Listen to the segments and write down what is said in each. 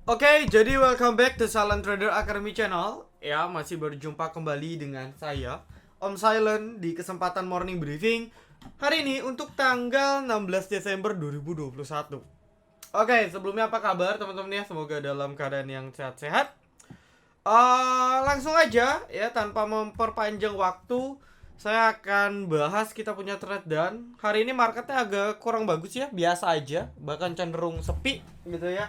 Oke, jadi welcome back to Silent Trader Academy Channel. Ya, masih berjumpa kembali dengan saya, Om Silent, di kesempatan morning briefing hari ini untuk tanggal 16 Desember 2021. Oke, sebelumnya apa kabar teman-teman ya? Semoga dalam keadaan yang sehat-sehat. Langsung aja ya, tanpa memperpanjang waktu, saya akan bahas kita punya trade dan hari ini marketnya agak kurang bagus ya, biasa aja, bahkan cenderung sepi gitu ya.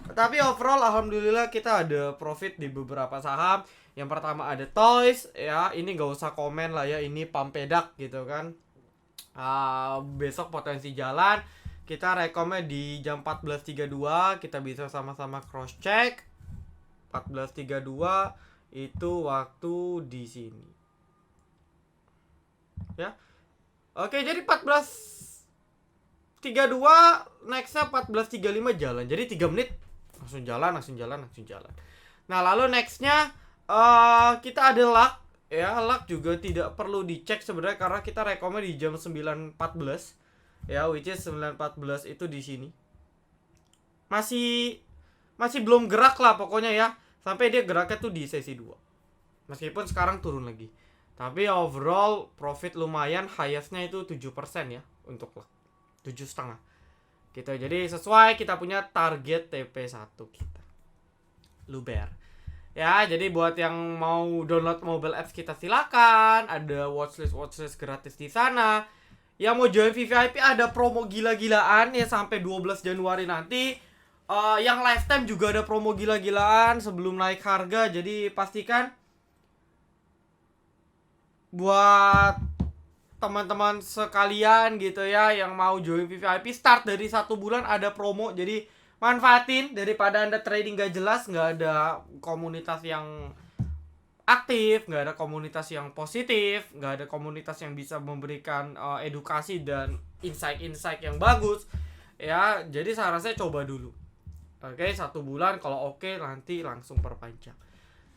Tapi overall alhamdulillah kita ada profit di beberapa saham. Yang pertama ada Toys ya, ini gak usah komen lah ya, ini pampedak gitu kan. Besok potensi jalan. Kita rekomnya di jam 14.32, kita bisa sama-sama cross check. 14.32 itu waktu di sini. Ya. Oke, jadi 14.32 nextnya 14.35 jalan. Jadi 3 menit langsung jalan. Nah, lalu nextnya kita ada luck ya. Luck juga tidak perlu dicek sebenarnya karena kita rekomnya di jam 9.14 ya, which is 9.14 itu di sini. Masih belum gerak lah pokoknya ya. Sampai dia geraknya tuh di sesi 2. Meskipun sekarang turun lagi. Tapi overall profit lumayan, highestnya itu 7% ya untuk luck. 7,5 gitu. Jadi sesuai kita punya target TP1 kita. Luber. Ya, jadi buat yang mau download mobile apps kita silakan. Ada watchlist gratis di sana. Yang mau join VVIP ada promo gila-gilaan ya sampai 12 Januari nanti. Yang lifetime juga ada promo gila-gilaan sebelum naik harga. Jadi pastikan buat teman-teman sekalian gitu ya yang mau join VVIP, start dari 1 bulan ada promo, jadi manfaatin daripada anda trading gak jelas, nggak ada komunitas yang aktif, nggak ada komunitas yang positif, nggak ada komunitas yang bisa memberikan edukasi dan insight-insight yang bagus ya. Jadi saya rasa coba dulu. Oke, 1 bulan, kalau oke nanti langsung perpanjang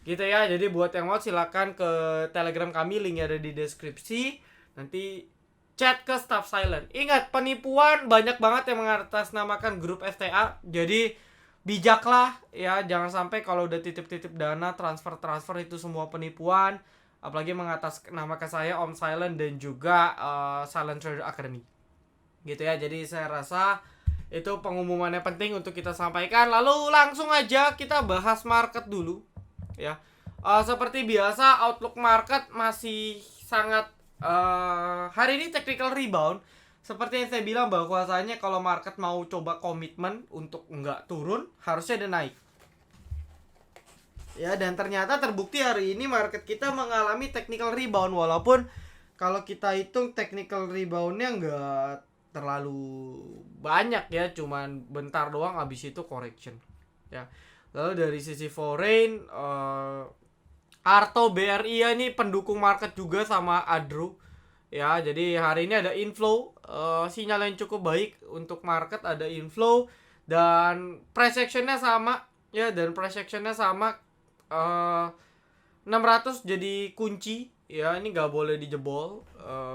gitu ya. Jadi buat yang mau silakan ke Telegram kami, linknya ada di deskripsi. Nanti chat ke staff Silent. Ingat, penipuan banyak banget yang mengatasnamakan grup STA. Jadi bijaklah ya, jangan sampai kalau udah titip-titip dana, transfer itu semua penipuan. Apalagi mengatasnamakan saya Om Silent dan juga Silent Trader Academy. Gitu ya. Jadi saya rasa itu pengumumannya penting untuk kita sampaikan. Lalu langsung aja kita bahas market dulu ya. Seperti biasa, outlook market masih sangat hari ini technical rebound. Seperti yang saya bilang bahwasanya kalau market mau coba komitmen untuk nggak turun, harusnya ada naik ya. Dan ternyata terbukti hari ini market kita mengalami technical rebound. Walaupun kalau kita hitung technical reboundnya nggak terlalu banyak ya, cuman bentar doang, habis itu correction ya. Lalu dari sisi foreign, Arto BRI ya, ini pendukung market juga sama Adro ya. Jadi hari ini ada inflow, sinyal yang cukup baik untuk market, ada inflow dan price actionnya sama ya. Dan price actionnya sama, 600 jadi kunci ya, ini nggak boleh dijebol.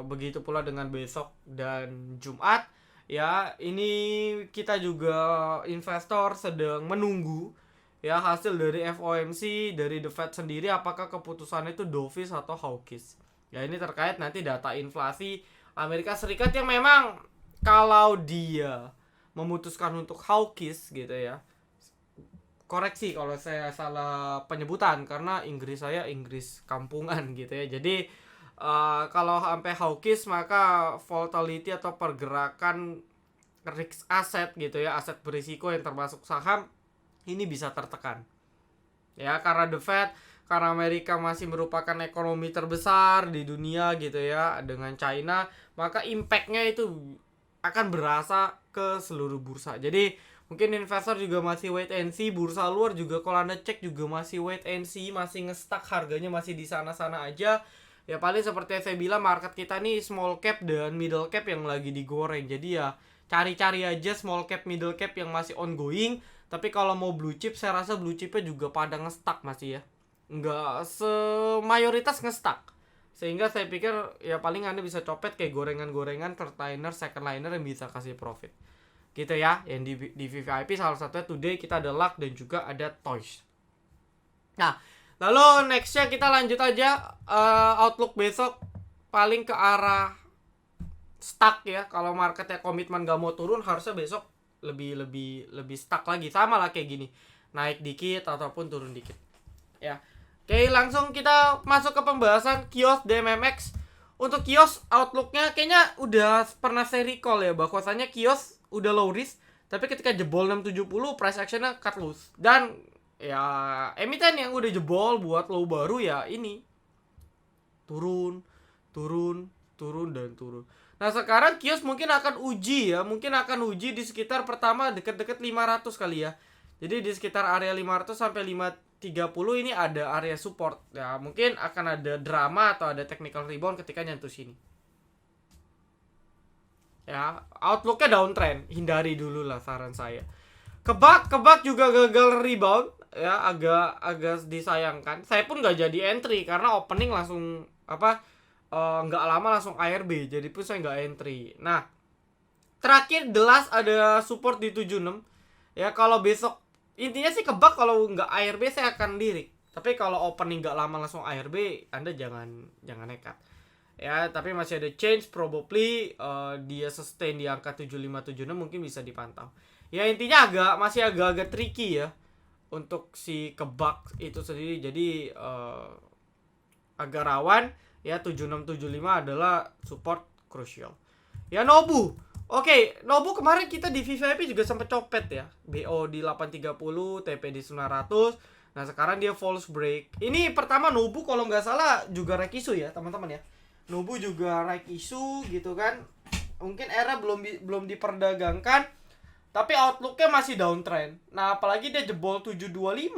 Begitu pula dengan besok dan Jumat ya. Ini kita juga investor sedang menunggu ya hasil dari FOMC, dari The Fed sendiri, apakah keputusannya itu dovish atau hawkish ya. Ini terkait nanti data inflasi Amerika Serikat yang memang kalau dia memutuskan untuk hawkish gitu ya, koreksi kalau saya salah penyebutan karena Inggris saya Inggris kampungan gitu ya. Jadi kalau sampai hawkish maka volatility atau pergerakan risk aset gitu ya, aset berisiko yang termasuk saham, ini bisa tertekan ya, karena The Fed, karena Amerika masih merupakan ekonomi terbesar di dunia gitu ya dengan China, maka impactnya itu akan berasa ke seluruh bursa. Jadi mungkin investor juga masih wait and see, bursa luar juga kalau anda cek juga masih wait and see, masih nge-stuck, harganya masih di sana-sana aja ya. Paling seperti yang saya bilang, market kita nih small cap dan middle cap yang lagi digoreng. Jadi ya cari-cari aja small cap, middle cap yang masih ongoing. Tapi kalau mau blue chip, saya rasa blue chipnya juga pada nge-stuck masih ya, nggak semayoritas nge-stuck. Sehingga saya pikir ya paling anda bisa copet kayak gorengan-gorengan, third liner, second liner yang bisa kasih profit gitu ya. Yang di VVIP salah satunya Today kita ada Luck dan juga ada Toys. Nah, lalu nextnya kita lanjut aja. Outlook besok paling ke arah stuck ya. Kalau marketnya komitmen gak mau turun, harusnya besok lebih stuck lagi. Sama lah kayak gini, naik dikit ataupun turun dikit ya. Oke, langsung kita masuk ke pembahasan kios DMMX. Untuk kios outlooknya kayaknya udah pernah saya recall ya, bahwasanya kios udah low risk, tapi ketika jebol 670 price actionnya cut loose. Dan ya emiten yang udah jebol buat low baru ya ini turun dan turun. Nah sekarang kios mungkin akan uji di sekitar pertama deket-deket 500 kali ya. Jadi di sekitar area 500 sampai 530 ini ada area support. Ya mungkin akan ada drama atau ada technical rebound ketika nyentuh sini. Ya, outlooknya downtrend, hindari dulu lah saran saya. Kebak juga gagal rebound, ya agak disayangkan. Saya pun nggak jadi entry karena opening langsung nggak lama langsung ARB, jadi pun saya nggak entry. Nah, terakhir The Last ada support di 76. Ya kalau besok intinya sih kebak, kalau nggak ARB saya akan lirik. Tapi kalau opening nggak lama langsung ARB, Anda jangan nekat. Ya, tapi masih ada change, probably dia sustain di angka 7576 mungkin bisa dipantau. Ya intinya masih agak tricky ya untuk si kebak itu sendiri. Jadi agak rawan ya. 7675 adalah support crucial. Ya Nobu. Oke, Nobu kemarin kita di VVIP juga sempat copet ya. BO di 830, TP di 900. Nah, sekarang dia false break. Ini pertama Nobu kalau nggak salah juga rek isu ya, teman-teman ya. Nobu juga rek isu gitu kan. Mungkin era belum diperdagangkan, tapi outlooknya masih downtrend. Nah, apalagi dia jebol 725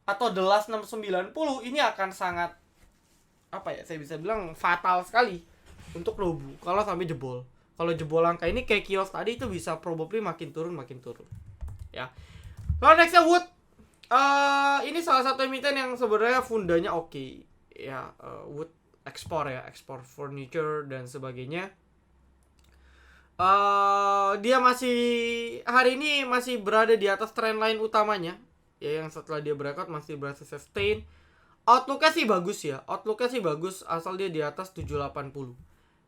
atau the last 690, ini akan sangat saya bisa bilang fatal sekali untuk Nobu kalau sampai jebol. Kalau jebol angka ini kayak kios tadi, itu bisa probably makin turun ya. Lalu nextnya Wood. Ini salah satu emiten yang sebenarnya fundanya oke ya. Wood ekspor furniture dan sebagainya. Dia hari ini masih berada di atas trendline utamanya ya, yang setelah dia breakout masih berhasil sustain. Outlooknya sih bagus asal dia di atas 780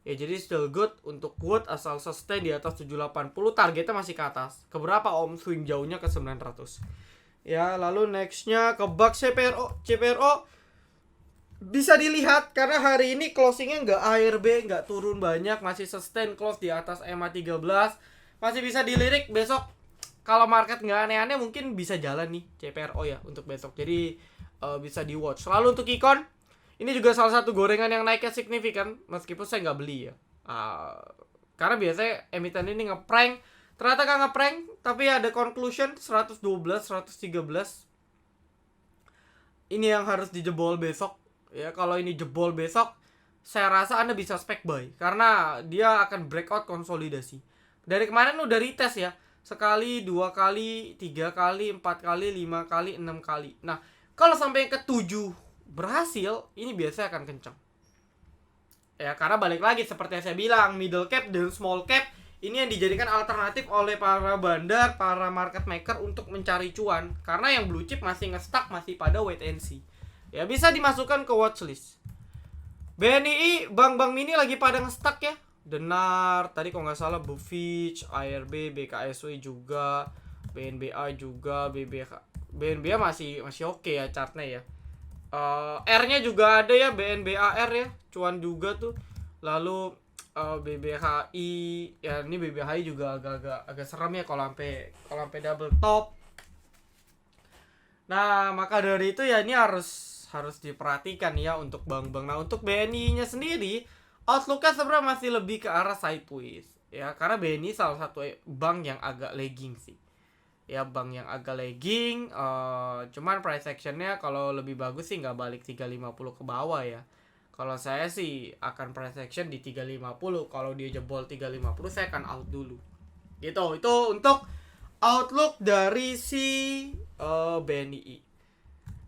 ya, jadi still good untuk Wood asal sustain di atas 780. Targetnya masih ke atas, keberapa swing jauhnya ke 900 ya. Lalu nextnya ke Bak CPRO bisa dilihat karena hari ini closingnya nggak ARB, nggak turun banyak, masih sustain close di atas EMA 13, masih bisa dilirik. Besok kalau market nggak aneh-aneh mungkin bisa jalan nih CPRO ya untuk besok, jadi bisa di watch. Lalu untuk Icon, ini juga salah satu gorengan yang naiknya signifikan meskipun saya nggak beli ya, karena biasanya emiten ini ngeprank, ternyata nggak ngeprank tapi ada conclusion 112 113. Ini yang harus dijebol besok ya. Kalau ini jebol besok, saya rasa Anda bisa spek buy karena dia akan breakout konsolidasi. Dari kemarin udah retest ya, sekali, 2 kali, 3 kali, 4 kali, 5 kali, 6 kali. Nah, kalau sampai ke 7 berhasil, ini biasanya akan kencang ya, karena balik lagi seperti yang saya bilang, middle cap dan small cap ini yang dijadikan alternatif oleh para bandar, para market maker untuk mencari cuan, karena yang blue chip masih nge-stuck, masih pada wait and see ya. Bisa dimasukkan ke watchlist. BNI, bank-bank mini lagi pada nge-stuck ya. Denar, tadi kalau nggak salah Bufitch, ARB, BKSW juga, BNBA juga, BNBA masih oke ya chartnya ya. R-nya juga ada ya, BNBAR ya, cuan juga tuh. Lalu BBHI ya, ini BBHI juga agak serem ya kalau sampai double top. Nah, maka dari itu ya ini harus diperhatikan ya untuk bank-bank. Nah, untuk BNI-nya sendiri outlooknya sebenarnya masih lebih ke arah sideways ya, karena BNI salah satu bank yang agak lagging sih. Ya, bank yang agak lagging, cuman price actionnya kalau lebih bagus sih nggak balik 350 ke bawah ya. Kalau saya sih akan price action di 350. Kalau dia jebol 350 saya akan out dulu gitu. Itu untuk outlook dari si BNI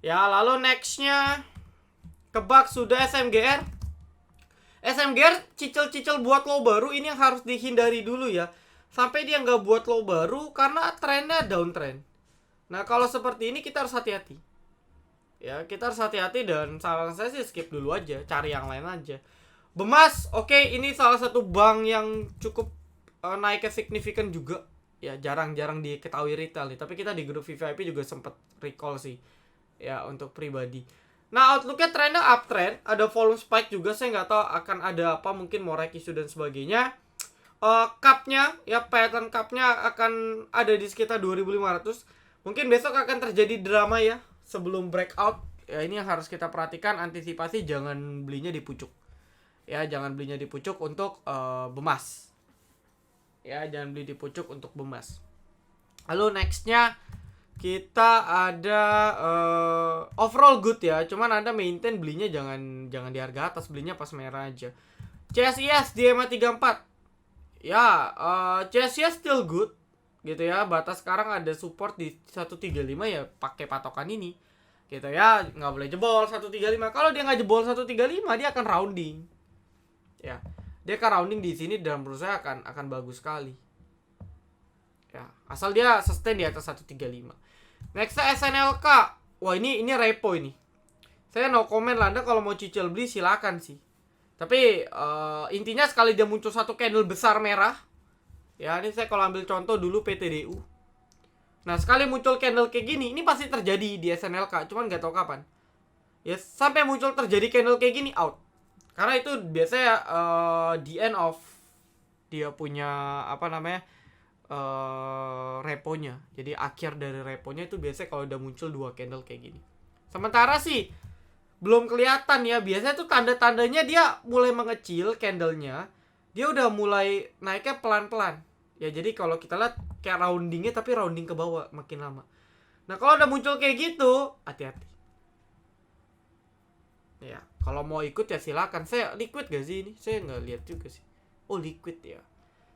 ya. Lalu nextnya kebak sudah SMGR cicil-cicil buat lo baru, ini yang harus dihindari dulu ya. sampai dia nggak buat low baru karena trennya downtrend. Nah kalau seperti ini kita harus hati-hati. Ya kita harus hati-hati dan saran saya sih skip dulu aja, cari yang lain aja. Bemas, oke, ini salah satu bank yang cukup naiknya signifikan juga. Ya jarang-jarang diketahui retail nih, tapi kita di grup VVIP juga sempat recall sih. Ya untuk pribadi. Nah outlooknya trennya uptrend, ada volume spike juga, saya nggak tahu akan ada apa, mungkin more isu dan sebagainya. Cupnya ya pattern cupnya akan ada di sekitar 2500. Mungkin besok akan terjadi drama ya sebelum breakout. Ya ini yang harus kita perhatikan, antisipasi jangan belinya di pucuk. Ya jangan belinya di pucuk untuk Bemas. Ya jangan beli di pucuk untuk Bemas. Lalu nextnya kita ada overall good ya, cuman Anda maintain belinya jangan di harga atas, belinya pas merah aja. CSIS di EMA 34. Ya, CSIS still good gitu ya. Batas sekarang ada support di 135 ya, pakai patokan ini. Gitu ya, nggak boleh jebol 135. Kalau dia nggak jebol 135, dia akan rounding. Ya, dia akan rounding di sini dan menurut saya akan bagus sekali. Ya, asal dia sustain di atas 135. Next SNLK. Wah, ini repo ini. Saya no comment lah, Anda kalau mau cicil beli silakan sih. Tapi intinya sekali dia muncul satu candle besar merah. Ya, ini saya kalau ambil contoh dulu PTDU. Nah, sekali muncul candle kayak gini, ini pasti terjadi di SNLK, cuman nggak tahu kapan. Ya, sampai muncul terjadi candle kayak gini out. Karena itu biasanya the end of dia punya apa namanya? Reponya. Jadi akhir dari reponya itu biasanya kalau udah muncul dua candle kayak gini. Sementara sih belum kelihatan ya. Biasanya tuh tanda-tandanya dia mulai mengecil candlenya. Dia udah mulai naiknya pelan-pelan. Ya jadi kalau kita lihat kayak roundingnya, tapi rounding ke bawah makin lama. Nah kalau udah muncul kayak gitu, hati-hati. Ya kalau mau ikut ya silakan. Saya liquid gak sih ini? Saya nggak lihat juga sih. Oh liquid ya.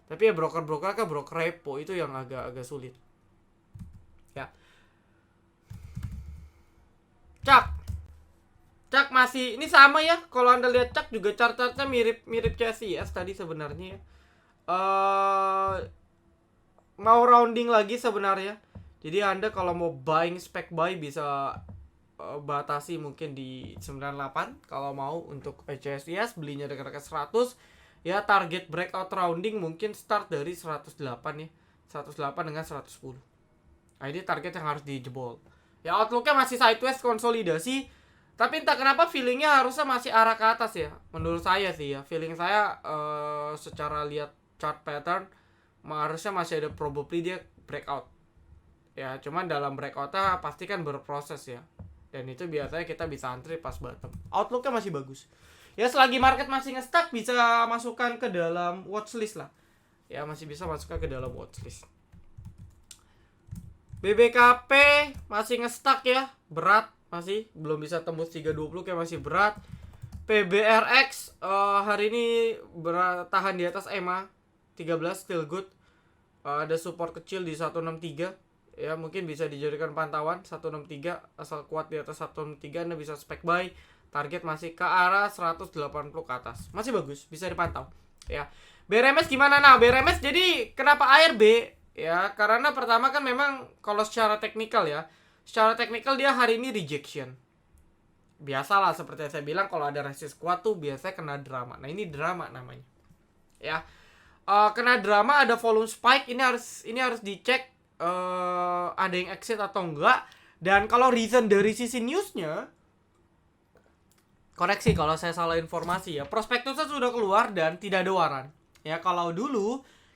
Tapi ya broker-broker kan broker repo itu yang agak sulit. Ya. Cak masih ini sama ya. Kalau Anda lihat Cak juga chart-chartnya mirip CSIS tadi sebenarnya. Mau rounding lagi sebenarnya. Jadi Anda kalau mau buying spec buy bisa batasi mungkin di 98 kalau mau untuk CSIS belinya dekat-dekat 100. Ya target breakout rounding mungkin start dari 108 ya. 108 dengan 110. Nah ini target yang harus dijebol. Ya outlooknya masih sideways konsolidasi. Tapi entah kenapa feelingnya harusnya masih arah ke atas ya. Menurut saya sih ya. Feeling saya secara lihat chart pattern harusnya masih ada probably dia breakout. Ya cuman dalam breakoutnya pasti kan berproses ya. Dan itu biasanya kita bisa antri pas bottom. Outlooknya masih bagus. Ya selagi market masih nge-stuck bisa masukkan ke dalam watchlist lah. Ya masih bisa masukkan ke dalam watchlist. BBKP masih nge-stuck ya, berat masih belum bisa tembus 320 kayak masih berat. PBRX hari ini bertahan di atas EMA 13 still good. Ada support kecil di 163. Ya mungkin bisa dijadikan pantauan 163, asal kuat di atas 163 Anda bisa spec buy. Target masih ke arah 180 ke atas. Masih bagus, bisa dipantau. Ya. BRMS gimana? Nah, BRMS jadi kenapa ARB? Ya, karena pertama kan memang kalau secara teknikal ya. Secara teknikal dia hari ini rejection. Biasalah seperti yang saya bilang kalau ada resist kuat tuh biasanya kena drama. Nah, ini drama namanya. Ya. Kena drama ada volume spike, ini harus dicek ada yang exit atau enggak. Dan kalau reason dari sisi newsnya, koreksi kalau saya salah informasi ya, prospektusnya sudah keluar dan tidak ada waran. Ya kalau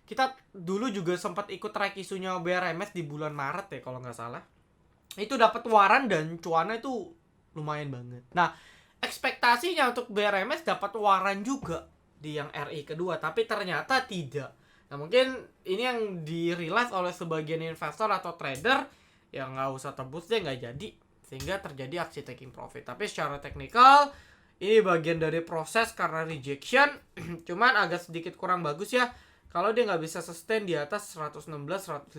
kita dulu juga sempat ikut track isunya BRMS di bulan Maret ya kalau nggak salah. Itu dapat waran dan cuannya itu lumayan banget. Nah ekspektasinya untuk BRMS dapat waran juga di yang RI kedua, tapi ternyata tidak. Nah mungkin ini yang di-realize oleh sebagian investor atau trader yang nggak usah tebus deh, nggak jadi, sehingga terjadi aksi taking profit. Tapi secara teknikal ini bagian dari proses karena rejection. Cuman agak sedikit kurang bagus ya kalau dia nggak bisa sustain di atas 116-115.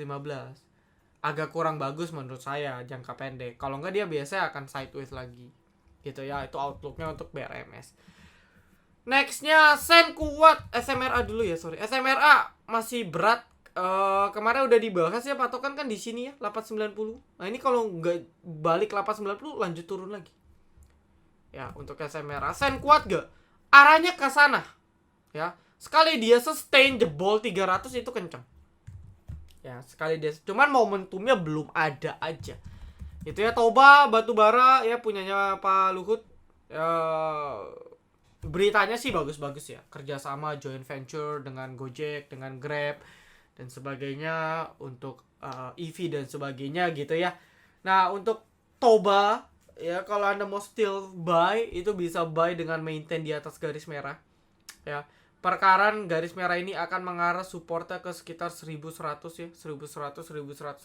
Agak kurang bagus menurut saya jangka pendek. Kalau nggak dia biasanya akan sideways lagi gitu ya. Itu outlooknya untuk BRMS. Nextnya Sen kuat. SMRA dulu ya, sorry. SMRA masih berat kemarin udah dibahas ya, patokan kan di sini ya 890. Nah ini kalau nggak balik 890 lanjut turun lagi. Ya untuk SM merah, Sen kuat gak? Arahnya ke sana. Ya sekali dia sustain jebol 300 itu kenceng. Ya sekali dia, cuman momentumnya belum ada aja. Itu ya Toba batubara ya punyanya Pak Luhut. Beritanya sih bagus-bagus ya, kerjasama joint venture dengan Gojek, dengan Grab dan sebagainya untuk EV dan sebagainya gitu ya. Nah untuk Toba ya, kalau Anda mau still buy itu bisa buy dengan maintain di atas garis merah ya. Perkaran garis merah ini akan mengarah supportnya ke sekitar 1100 ya, 1100 1150.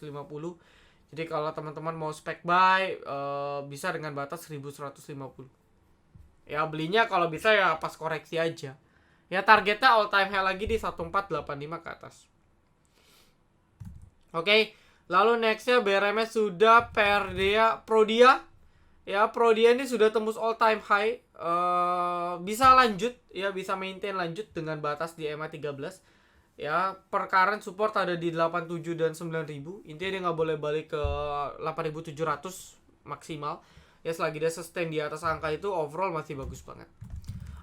Jadi kalau teman-teman mau spec buy bisa dengan batas 1150. Ya belinya kalau bisa ya pas koreksi aja. Ya targetnya all time high lagi di 1485 ke atas. Oke, lalu nextnya BRMS sudah Prodia. Ya Prodia ini sudah tembus all time high. Bisa lanjut ya, bisa maintain lanjut dengan batas di EMA 13. Ya perkaran support ada di 87 dan 9000. Intinya dia nggak boleh balik ke 8700 maksimal. Ya selagi dia sustain di atas angka itu, overall masih bagus banget.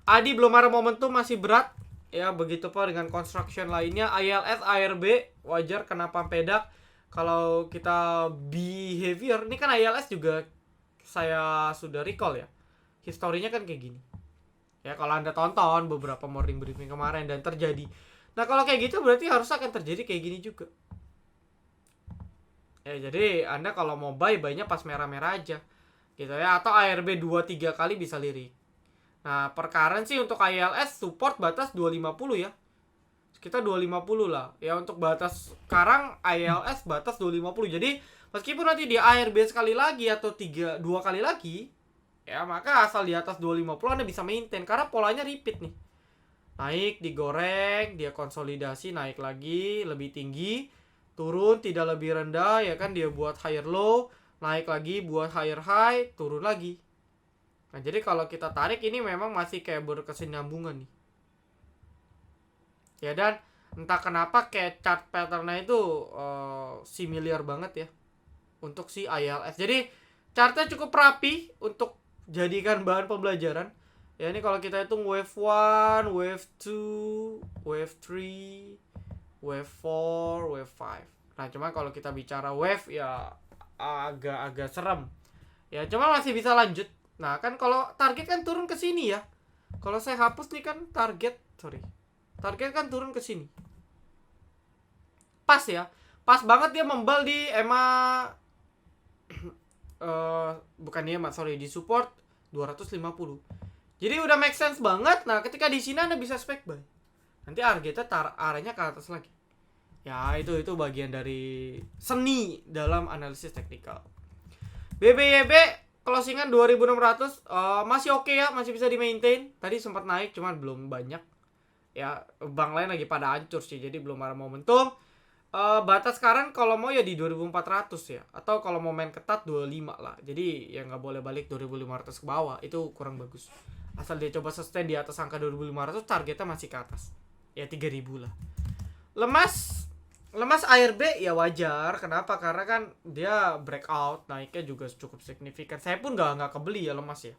Adi belum ada momentum, masih berat. Ya begitu pun dengan construction lainnya. ILS, ARB wajar kenapa pedak. Kalau kita behavior, ini kan ILS juga saya sudah recall ya. Historinya kan kayak gini. Ya kalau Anda tonton beberapa morning briefing kemarin dan terjadi. Nah kalau kayak gitu berarti harus akan terjadi kayak gini juga. Ya jadi Anda kalau mau buy-nya pas merah-merah aja. Gitu ya, atau ARB 2-3 kali bisa lirik. Nah perkaran sih untuk ILS support batas 250 ya, kita 250 lah ya. Untuk batas sekarang ILS batas 250. Jadi meskipun nanti di ARB sekali lagi atau 2 kali lagi ya, maka asal di atas 250 Anda bisa maintain karena polanya repeat nih. Naik, digoreng, dia konsolidasi, naik lagi lebih tinggi, turun tidak lebih rendah ya kan, dia buat higher low, naik lagi buat higher high, turun lagi. Nah jadi kalau kita tarik ini memang masih kayak berkesinambungan nih ya. Dan entah kenapa kayak chart patternnya itu similar banget ya untuk si ILS. Jadi chartnya cukup rapi untuk jadikan bahan pembelajaran ya. Ini kalau kita hitung wave 1, wave 2, wave 3, wave 4, wave 5. Nah cuma kalau kita bicara wave ya agak serem ya, cuma masih bisa lanjut. Nah kan kalau target kan turun ke sini ya. Kalau saya hapus nih kan target kan turun ke sini. Pas ya, pas banget dia membal di EMA bukan di EMA, sorry, di support 250. Jadi udah make sense banget. Nah ketika di sini Anda bisa spec buy. Nanti targetnya arahnya ke atas lagi. Ya itu bagian dari seni dalam analisis teknikal. BBYB closingan 2600 masih oke ya, masih bisa di maintain. Tadi sempat naik cuman belum banyak. Ya bank lain lagi pada hancur sih, jadi belum ada momentum. Batas sekarang kalau mau ya di 2400 ya, atau kalau mau main ketat 25 lah. Jadi ya nggak boleh balik 2500 ke bawah, itu kurang bagus. Asal dia coba sustain di atas angka 2500, targetnya masih ke atas. Ya 3000 lah. Lemas ARB ya wajar. Kenapa? Karena kan dia breakout, naiknya juga cukup signifikan. Saya pun nggak kebeli ya lemas ya.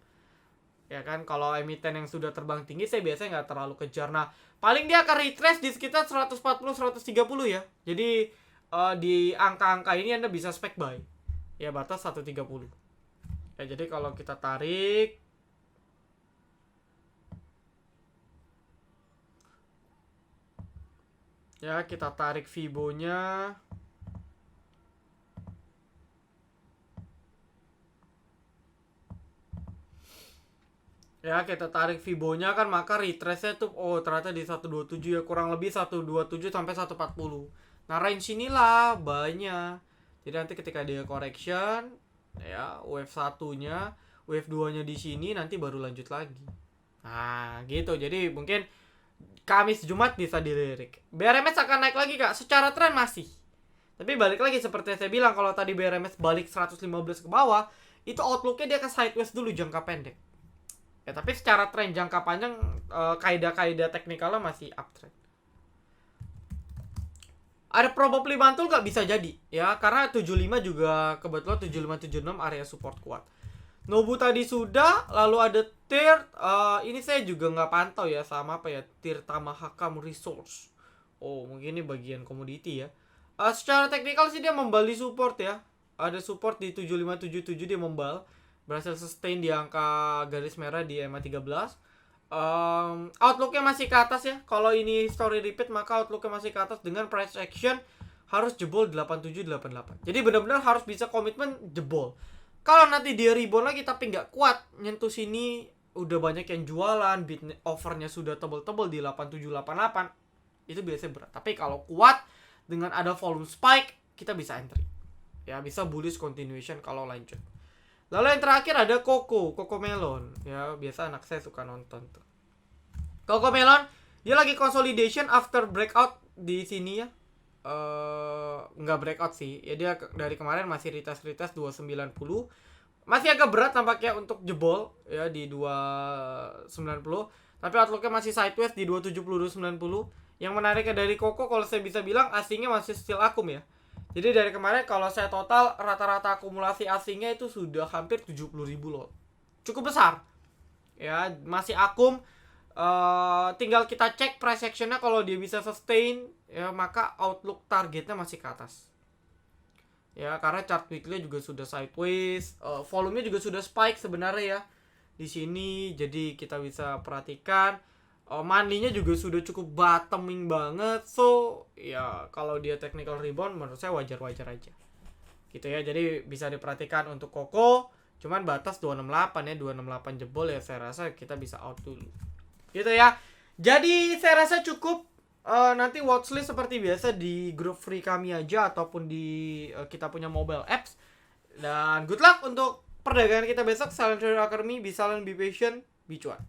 Ya kan, kalau emiten yang sudah terbang tinggi saya biasanya nggak terlalu kejar. Nah paling dia akan retrace di sekitar 140-130 ya. Jadi di angka-angka ini Anda bisa spec buy ya, batas 130 ya. Jadi kalau kita tarik ya, kita tarik Fibo-nya. Ya kita tarik Fibo-nya kan, maka retrace-nya tuh ternyata di 127 ya, kurang lebih 127 sampai 140. Nah range inilah banyak. Jadi nanti ketika dia correction ya, wave 1-nya, wave 2-nya di sini, nanti baru lanjut lagi. Nah gitu. Jadi mungkin Kamis Jumat bisa dilirik. BRMS akan naik lagi kak, secara tren masih. Tapi balik lagi seperti saya bilang, kalau tadi BRMS balik 115 ke bawah, itu outlooknya dia ke sideways dulu jangka pendek. Ya tapi secara tren jangka panjang kaidah-kaidah teknikalnya masih uptrend. Ada probably mantul nggak, bisa jadi ya, karena 75 juga kebetulan 75 76 area support kuat. Nobu tadi sudah, lalu ada tier ini saya juga nggak pantau ya, sama apa ya, tier Tamahakam Resource. Oh, mungkin ini bagian komoditi ya. Secara teknikal sih dia membali support ya. Ada support di 7577, dia membal. Berhasil sustain di angka garis merah di EMA 13. Outlooknya masih ke atas ya. Kalau ini story repeat maka outlooknya masih ke atas dengan price action harus jebol 8788. Jadi benar-benar harus bisa komitmen jebol. Kalau nanti dia rebound lagi tapi nggak kuat nyentuh sini, udah banyak yang jualan, bid overnya sudah tebel-tebel di 8788, itu biasanya berat. Tapi kalau kuat dengan ada volume spike, kita bisa entry. Ya, bisa bullish continuation kalau lanjut. Lalu yang terakhir ada Cocomelon. Ya, biasa anak saya suka nonton tuh. Cocomelon, dia lagi consolidation after breakout di sini ya. Nggak breakout sih. Ya dia dari kemarin masih retest 290. Masih agak berat tampaknya untuk jebol ya di 290. Tapi outlooknya masih sideways di 270 290. Yang menariknya dari Coco, kalau saya bisa bilang asingnya masih still akum ya. Jadi dari kemarin kalau saya total rata-rata akumulasi asingnya itu sudah hampir 70.000 lot. Cukup besar. Ya, masih akum. Tinggal kita cek price actionnya, kalau dia bisa sustain ya maka outlook targetnya masih ke atas. Ya, karena chart weekly juga sudah sideways, volumenya juga sudah spike sebenarnya ya di sini. Jadi kita bisa perhatikan money-nya juga sudah cukup bottoming banget. So ya kalau dia technical rebound menurut saya wajar-wajar aja gitu ya. Jadi bisa diperhatikan untuk Coco. Cuman batas 268 ya, 268 jebol ya saya rasa kita bisa out dulu gitu ya. Jadi saya rasa cukup. Nanti watchlist seperti biasa di grup free kami aja ataupun di kita punya mobile apps. Dan good luck untuk perdagangan kita besok. Salam Trader Academy, be silent, be patient, be cuan.